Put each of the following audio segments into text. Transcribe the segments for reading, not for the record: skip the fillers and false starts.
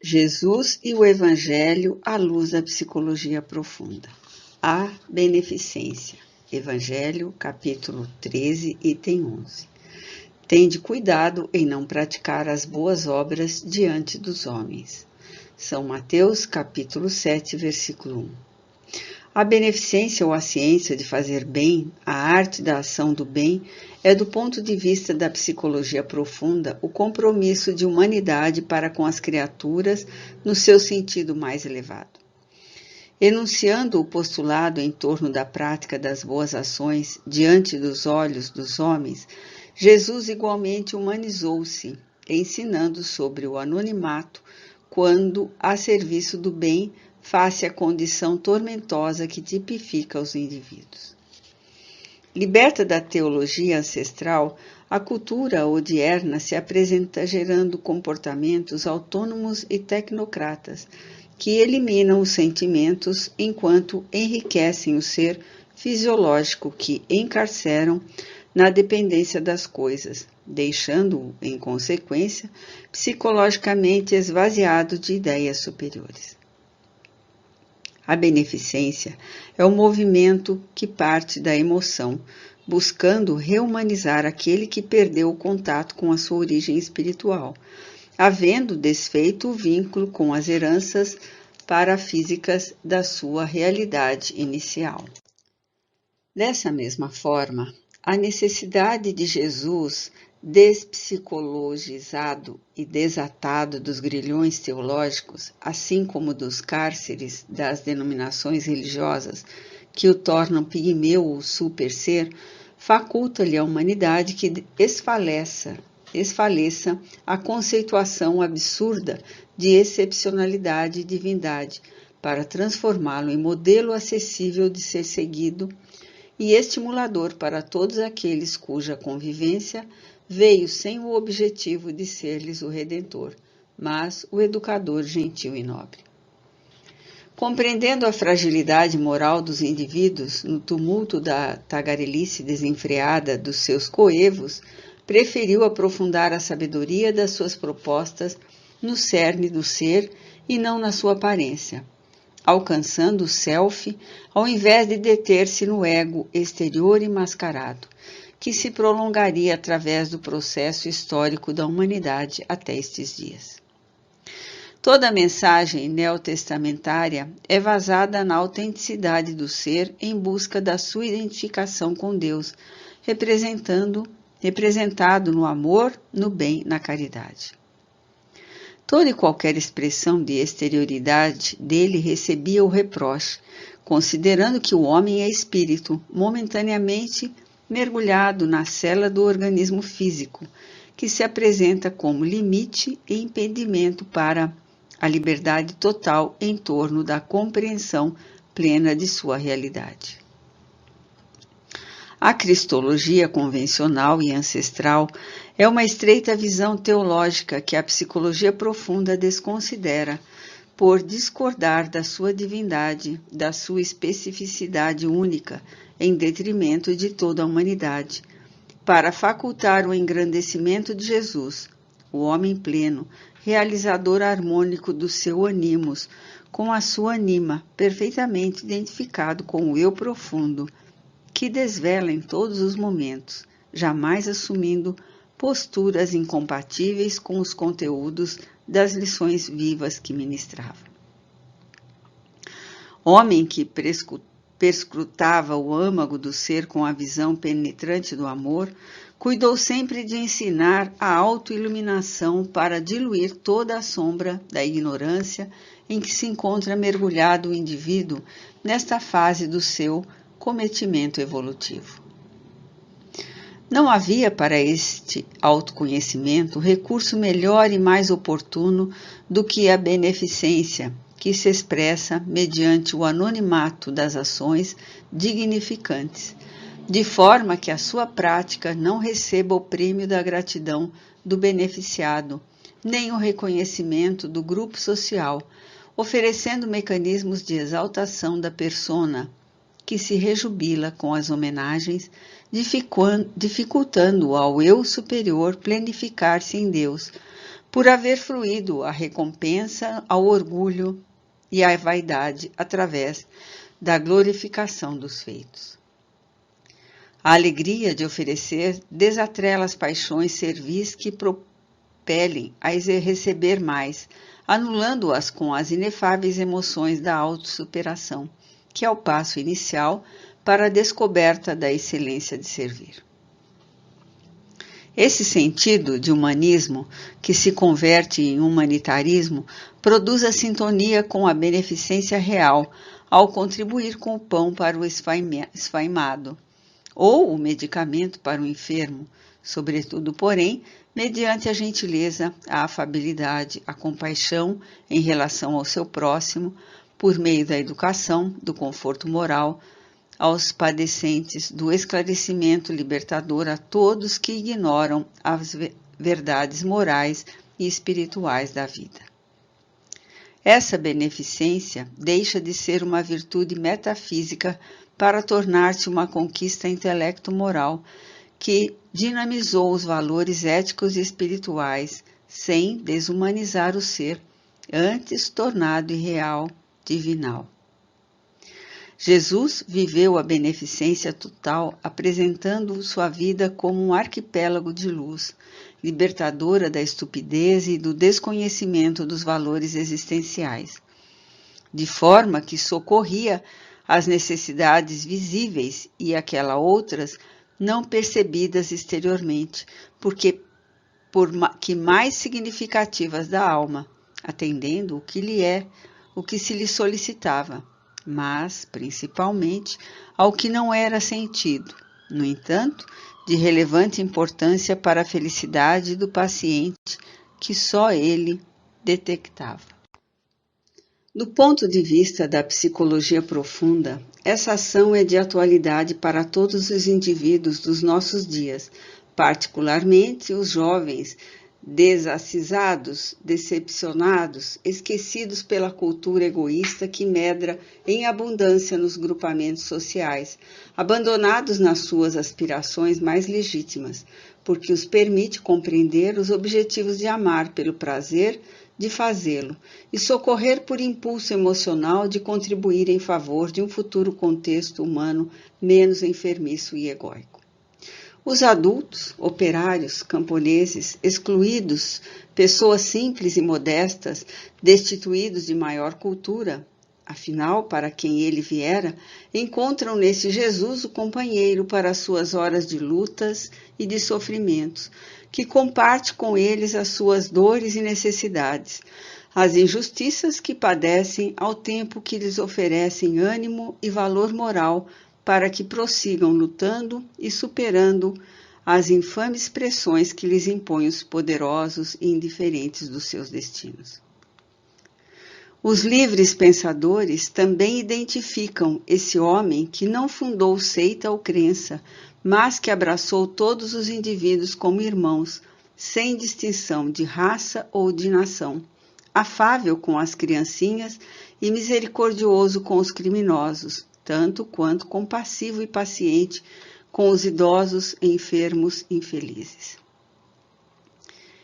Jesus e o Evangelho à luz da psicologia profunda. A beneficência. Evangelho, capítulo 13, item 11. Tende cuidado em não praticar as boas obras diante dos homens. São Mateus, capítulo 7, versículo 1. A beneficência ou a ciência de fazer bem, a arte da ação do bem, é do ponto de vista da psicologia profunda o compromisso de humanidade para com as criaturas no seu sentido mais elevado. Enunciando o postulado em torno da prática das boas ações diante dos olhos dos homens, Jesus igualmente humanizou-se, ensinando sobre o anonimato quando a serviço do bem face à condição tormentosa que tipifica os indivíduos. Liberta da teologia ancestral, a cultura odierna se apresenta gerando comportamentos autônomos e tecnocratas, que eliminam os sentimentos enquanto enriquecem o ser fisiológico que encarceram na dependência das coisas, deixando-o, em consequência, psicologicamente esvaziado de ideias superiores. A beneficência é o movimento que parte da emoção, buscando rehumanizar aquele que perdeu o contato com a sua origem espiritual, havendo desfeito o vínculo com as heranças parafísicas da sua realidade inicial. Dessa mesma forma, a necessidade de Jesus despsicologizado e desatado dos grilhões teológicos, assim como dos cárceres das denominações religiosas que o tornam pigmeu ou super-ser, faculta-lhe à humanidade que esfaleça a conceituação absurda de excepcionalidade e divindade, para transformá-lo em modelo acessível de ser seguido e estimulador para todos aqueles cuja convivência veio sem o objetivo de ser-lhes o Redentor, mas o educador gentil e nobre. Compreendendo a fragilidade moral dos indivíduos no tumulto da tagarelice desenfreada dos seus coevos, preferiu aprofundar a sabedoria das suas propostas no cerne do ser e não na sua aparência, alcançando o self ao invés de deter-se no ego exterior e mascarado, que se prolongaria através do processo histórico da humanidade até estes dias. Toda a mensagem neotestamentária é vazada na autenticidade do ser em busca da sua identificação com Deus, representado no amor, no bem, na caridade. Toda e qualquer expressão de exterioridade dele recebia o reproche, considerando que o homem é espírito, momentaneamente mergulhado na cela do organismo físico, que se apresenta como limite e impedimento para a liberdade total em torno da compreensão plena de sua realidade. A cristologia convencional e ancestral é uma estreita visão teológica que a psicologia profunda desconsidera, por discordar da sua divindade, da sua especificidade única, em detrimento de toda a humanidade, para facultar o engrandecimento de Jesus, o homem pleno, realizador harmônico do seu animus, com a sua anima, perfeitamente identificado com o eu profundo, que desvela em todos os momentos, jamais assumindo posturas incompatíveis com os conteúdos das lições vivas que ministrava. Homem que perscrutava o âmago do ser com a visão penetrante do amor, cuidou sempre de ensinar a autoiluminação para diluir toda a sombra da ignorância em que se encontra mergulhado o indivíduo nesta fase do seu cometimento evolutivo. Não havia para este autoconhecimento recurso melhor e mais oportuno do que a beneficência, que se expressa mediante o anonimato das ações dignificantes, de forma que a sua prática não receba o prêmio da gratidão do beneficiado, nem o reconhecimento do grupo social, oferecendo mecanismos de exaltação da persona, que se rejubila com as homenagens, dificultando ao eu superior planificar-se em Deus, por haver fluído a recompensa ao orgulho e à vaidade através da glorificação dos feitos. A alegria de oferecer desatrela as paixões servis que propelem a receber mais, anulando-as com as inefáveis emoções da autossuperação, que é o passo inicial para a descoberta da excelência de servir. Esse sentido de humanismo, que se converte em humanitarismo, produz a sintonia com a beneficência real, ao contribuir com o pão para o esfaimado, ou o medicamento para o enfermo, sobretudo, porém, mediante a gentileza, a afabilidade, a compaixão em relação ao seu próximo, por meio da educação, do conforto moral, aos padecentes, do esclarecimento libertador a todos que ignoram as verdades morais e espirituais da vida. Essa beneficência deixa de ser uma virtude metafísica para tornar-se uma conquista intelecto-moral que dinamizou os valores éticos e espirituais sem desumanizar o ser, antes tornado irreal, divinal. Jesus viveu a beneficência total, apresentando sua vida como um arquipélago de luz, libertadora da estupidez e do desconhecimento dos valores existenciais, de forma que socorria as necessidades visíveis e aquelas outras não percebidas exteriormente, que mais significativas da alma, atendendo o que se lhe solicitava, mas, principalmente, ao que não era sentido, no entanto, de relevante importância para a felicidade do paciente, que só ele detectava. Do ponto de vista da psicologia profunda, essa ação é de atualidade para todos os indivíduos dos nossos dias, particularmente os jovens desacisados, decepcionados, esquecidos pela cultura egoísta que medra em abundância nos grupamentos sociais, abandonados nas suas aspirações mais legítimas, porque os permite compreender os objetivos de amar pelo prazer de fazê-lo e socorrer por impulso emocional de contribuir em favor de um futuro contexto humano menos enfermiço e egóico. Os adultos, operários, camponeses, excluídos, pessoas simples e modestas, destituídos de maior cultura, afinal, para quem ele viera, encontram nesse Jesus o companheiro para as suas horas de lutas e de sofrimentos, que comparte com eles as suas dores e necessidades, as injustiças que padecem ao tempo que lhes oferecem ânimo e valor moral para que prossigam lutando e superando as infames pressões que lhes impõem os poderosos e indiferentes dos seus destinos. Os livres pensadores também identificam esse homem que não fundou seita ou crença, mas que abraçou todos os indivíduos como irmãos, sem distinção de raça ou de nação, afável com as criancinhas e misericordioso com os criminosos, tanto quanto compassivo e paciente com os idosos, enfermos, infelizes.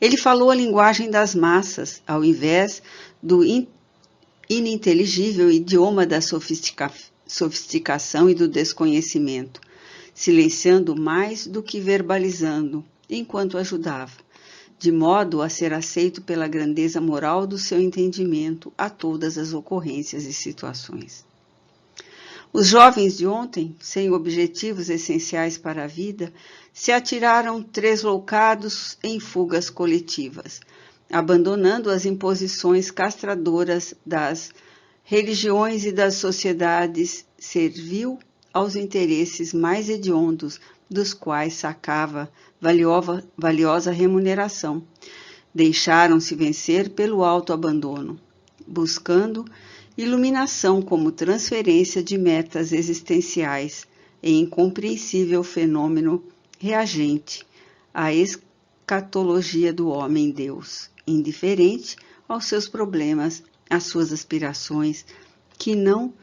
Ele falou a linguagem das massas, ao invés do ininteligível idioma da sofisticação e do desconhecimento, silenciando mais do que verbalizando, enquanto ajudava, de modo a ser aceito pela grandeza moral do seu entendimento a todas as ocorrências e situações. Os jovens de ontem, sem objetivos essenciais para a vida, se atiraram tresloucados em fugas coletivas, abandonando as imposições castradoras das religiões e das sociedades servil aos interesses mais hediondos, dos quais sacava valiosa remuneração. Deixaram-se vencer pelo autoabandono, buscando iluminação como transferência de metas existenciais em incompreensível fenômeno reagente à escatologia do homem-deus, indiferente aos seus problemas, às suas aspirações, que não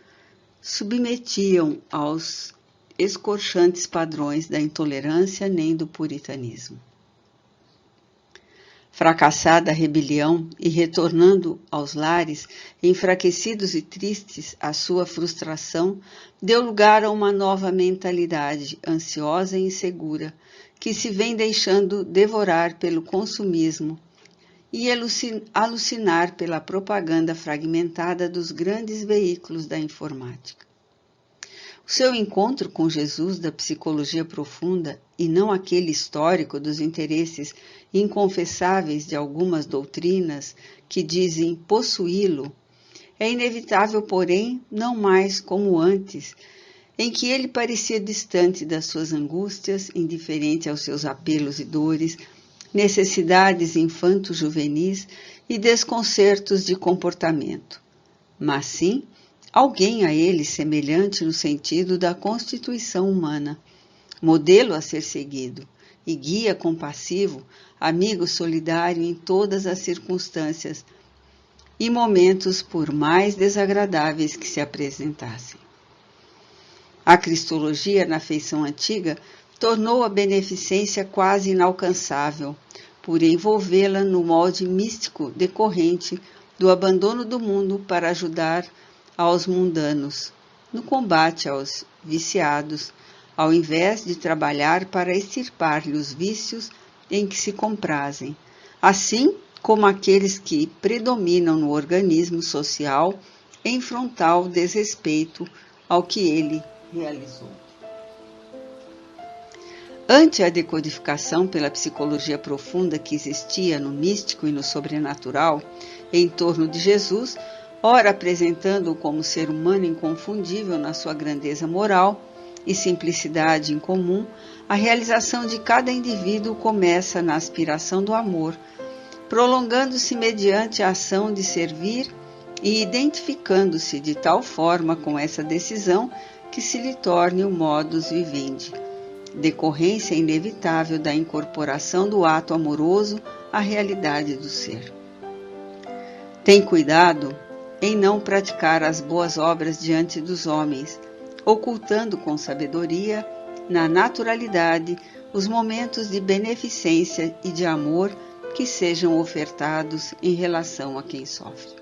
submetiam aos escorchantes padrões da intolerância nem do puritanismo. Fracassada a rebelião e retornando aos lares, enfraquecidos e tristes, a sua frustração deu lugar a uma nova mentalidade, ansiosa e insegura, que se vem deixando devorar pelo consumismo e alucinar pela propaganda fragmentada dos grandes veículos da informática. O seu encontro com Jesus da psicologia profunda e não aquele histórico dos interesses inconfessáveis de algumas doutrinas que dizem possuí-lo, é inevitável, porém, não mais como antes, em que ele parecia distante das suas angústias, indiferente aos seus apelos e dores, necessidades infanto-juvenis e desconcertos de comportamento, mas sim alguém a ele semelhante no sentido da constituição humana, modelo a ser seguido e guia compassivo, amigo solidário em todas as circunstâncias e momentos por mais desagradáveis que se apresentassem. A cristologia na feição antiga tornou a beneficência quase inalcançável, por envolvê-la no molde místico decorrente do abandono do mundo para ajudar aos mundanos, no combate aos viciados, ao invés de trabalhar para extirpar-lhe os vícios em que se comprazem, assim como aqueles que predominam no organismo social em frontal desrespeito ao que ele realizou. Ante a decodificação pela psicologia profunda que existia no místico e no sobrenatural em torno de Jesus, ora apresentando-o como ser humano inconfundível na sua grandeza moral e simplicidade incomum, a realização de cada indivíduo começa na aspiração do amor, prolongando-se mediante a ação de servir e identificando-se de tal forma com essa decisão que se lhe torne o modus vivendi, decorrência inevitável da incorporação do ato amoroso à realidade do ser. Tem cuidado em não praticar as boas obras diante dos homens, ocultando com sabedoria, na naturalidade, os momentos de beneficência e de amor que sejam ofertados em relação a quem sofre.